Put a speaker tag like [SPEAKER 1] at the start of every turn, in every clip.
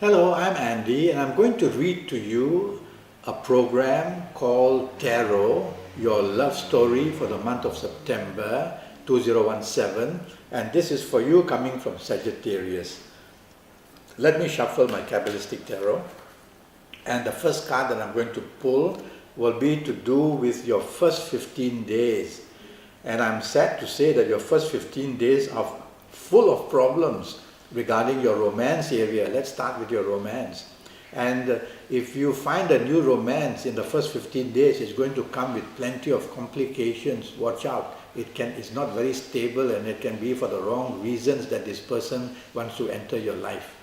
[SPEAKER 1] Hello, I'm Andy and I'm going to read to you a program called Tarot, Your Love Story for the month of September 2017, and this is for you coming from Sagittarius. Let me shuffle my Kabbalistic Tarot, and the first card that I'm going to pull will be to do with your first 15 days. And I'm sad to say that your first 15 days are full of problems regarding your romance area. Let's start with your romance. And if you find a new romance in the first 15 days, it's going to come with plenty of complications. Watch out. It's not very stable, and it can be for the wrong reasons that this person wants to enter your life.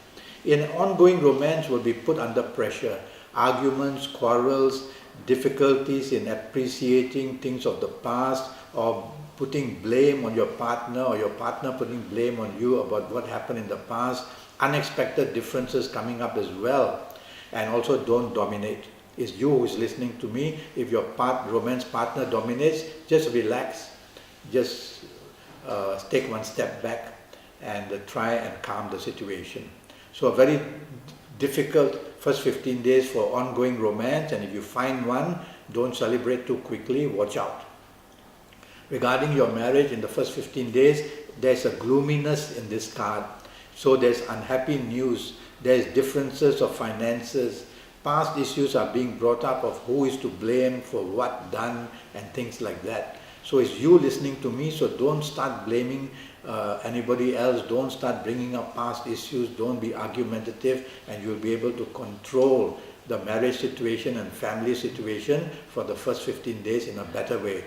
[SPEAKER 1] In ongoing romance will be put under pressure. Arguments, quarrels, difficulties in appreciating things of the past, or putting blame on your partner, or your partner putting blame on you about what happened in the past, unexpected differences coming up as well. And also, don't dominate. It's you who is listening to me. If your romance partner dominates, just relax. Just take one step back and try and calm the situation. So a very difficult first 15 days for ongoing romance, and if you find one, don't celebrate too quickly, watch out. Regarding your marriage in the first 15 days, there's a gloominess in this card. So there's unhappy news, there's differences of finances, past issues are being brought up of who is to blame for what done and things like that. So it's you listening to me, so don't start blaming anybody else, don't start bringing up past issues, don't be argumentative, and you'll be able to control the marriage situation and family situation for the first 15 days in a better way.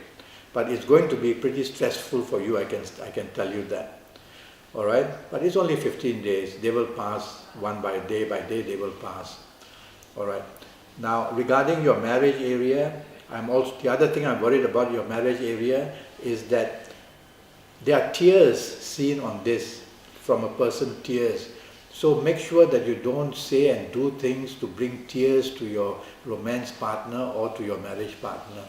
[SPEAKER 1] But it's going to be pretty stressful for you, I can tell you that. All right? But it's only 15 days. They will pass by day they will pass. All right? Now, regarding your marriage area, the other thing I'm worried about your marriage area is that there are tears seen on this, from a person, tears. So make sure that you don't say and do things to bring tears to your romance partner or to your marriage partner.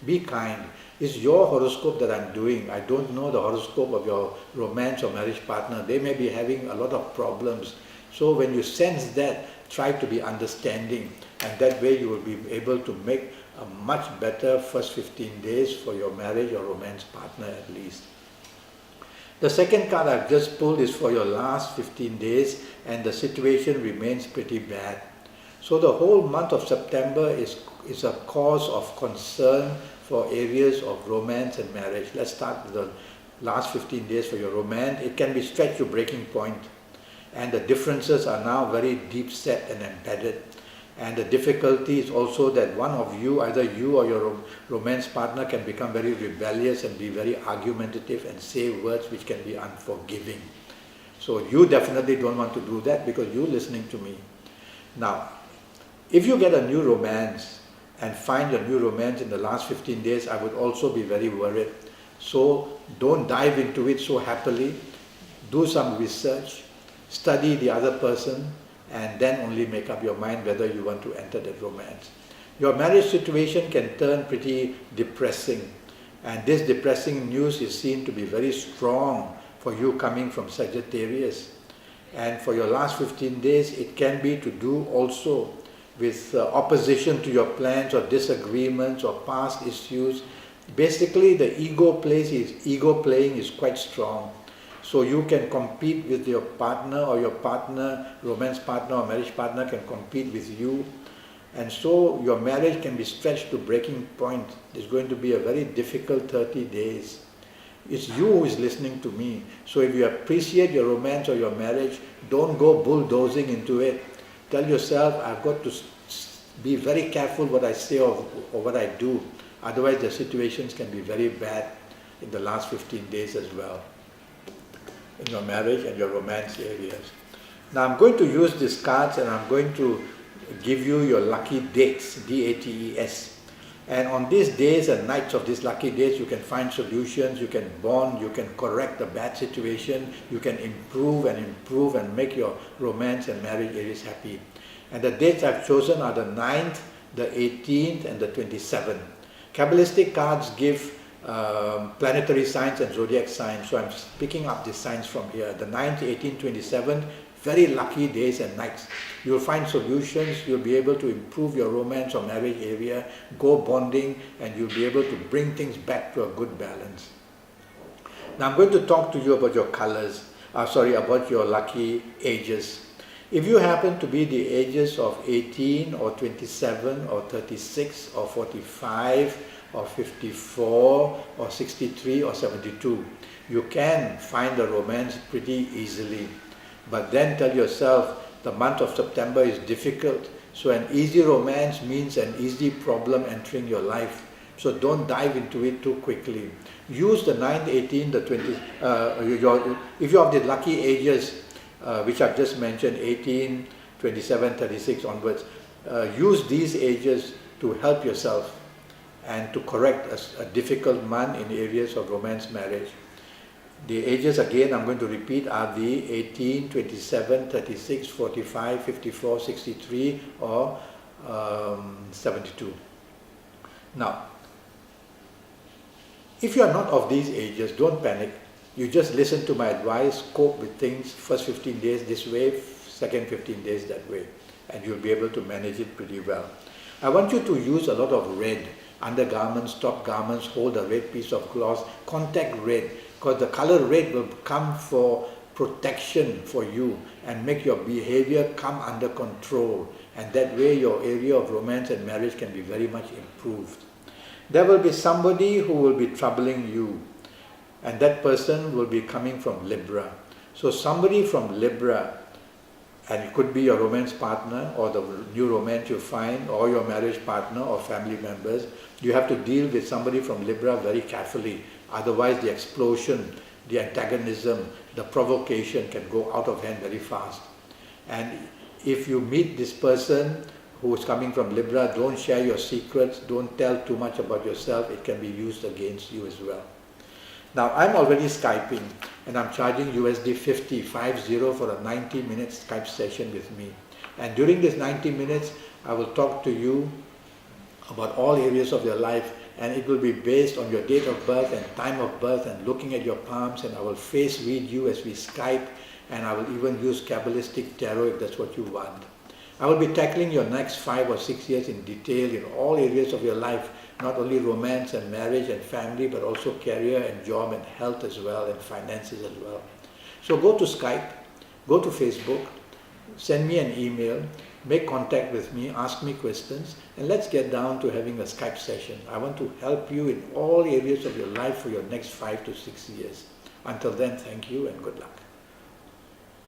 [SPEAKER 1] Be kind. It's your horoscope that I'm doing. I don't know the horoscope of your romance or marriage partner. They may be having a lot of problems. So when you sense that, try to be understanding, and that way you will be able to make a much better first 15 days for your marriage or romance partner at least. The second card I've just pulled is for your last 15 days, and the situation remains pretty bad. So the whole month of September is a cause of concern for areas of romance and marriage. Let's start with the last 15 days for your romance. It can be stretched to breaking point, and the differences are now very deep set and embedded. And the difficulty is also that one of you, either you or your romance partner, can become very rebellious and be very argumentative and say words which can be unforgiving. So you definitely don't want to do that, because you're listening to me. Now, if you get a new romance and find your new romance in the last 15 days, I would also be very worried. So don't dive into it so happily. Do some research, study the other person, and then only make up your mind whether you want to enter that romance. Your marriage situation can turn pretty depressing, and this depressing news is seen to be very strong for you coming from Sagittarius. And for your last 15 days, it can be to do also with opposition to your plans, or disagreements, or past issues. Basically, the ego playing is quite strong. So you can compete with your partner, or your partner, romance partner or marriage partner can compete with you. And so your marriage can be stretched to breaking point. It's going to be a very difficult 30 days. It's you who is listening to me. So if you appreciate your romance or your marriage, don't go bulldozing into it. Tell yourself, I've got to be very careful what I say or what I do. Otherwise the situations can be very bad in the last 15 days as well, in your marriage and your romance areas. Now I'm going to use these cards, and I'm going to give you your lucky dates, D-A-T-E-S. And on these days and nights of these lucky days, you can find solutions, you can bond, you can correct the bad situation, you can improve and make your romance and marriage areas happy. And the dates I've chosen are the 9th, the 18th, and the 27th. Kabbalistic cards give planetary signs and zodiac signs, so I'm picking up these signs from here. The 9th, 18th, 27th very lucky days and nights. You'll find solutions, you'll be able to improve your romance or marriage area, go bonding, and you'll be able to bring things back to a good balance. Now I'm going to talk to you about your colors, about your lucky ages. If you happen to be the ages of 18 or 27 or 36 or 45 or 54 or 63 or 72, you can find a romance pretty easily. But then tell yourself the month of September is difficult. So an easy romance means an easy problem entering your life. So don't dive into it too quickly. Use the 9, 18, the 20, if you have the lucky ages, which I've just mentioned, 18, 27, 36 onwards, use these ages to help yourself and to correct a difficult month in areas of romance, marriage. The ages, again, I'm going to repeat, are the 18, 27, 36, 45, 54, 63 or 72. Now, if you are not of these ages, don't panic. You just listen to my advice, cope with things, first 15 days this way, second 15 days that way, and you'll be able to manage it pretty well. I want you to use a lot of red, undergarments, top garments, hold a red piece of cloth, contact red, because the color red will come for protection for you and make your behavior come under control, and that way your area of romance and marriage can be very much improved. There will be somebody who will be troubling you, and that person will be coming from Libra. So somebody from Libra, and it could be your romance partner or the new romance you find, or your marriage partner or family members, you have to deal with somebody from Libra very carefully. Otherwise the explosion, the antagonism, the provocation can go out of hand very fast. And if you meet this person who is coming from Libra, don't share your secrets, don't tell too much about yourself, it can be used against you as well. Now I'm already Skyping and I'm charging USD 50 for a 90-minute Skype session with me. And during this 90 minutes, I will talk to you about all areas of your life, and it will be based on your date of birth and time of birth and looking at your palms, and I will face read you as we Skype, and I will even use Kabbalistic tarot if that's what you want. I will be tackling your next 5 or 6 years in detail in all areas of your life, not only romance and marriage and family, but also career and job and health as well, and finances as well. So go to Skype, go to Facebook, send me an email, make contact with me, ask me questions, and let's get down to having a Skype session. I want to help you in all areas of your life for your next 5 to 6 years. Until then, thank you and good luck.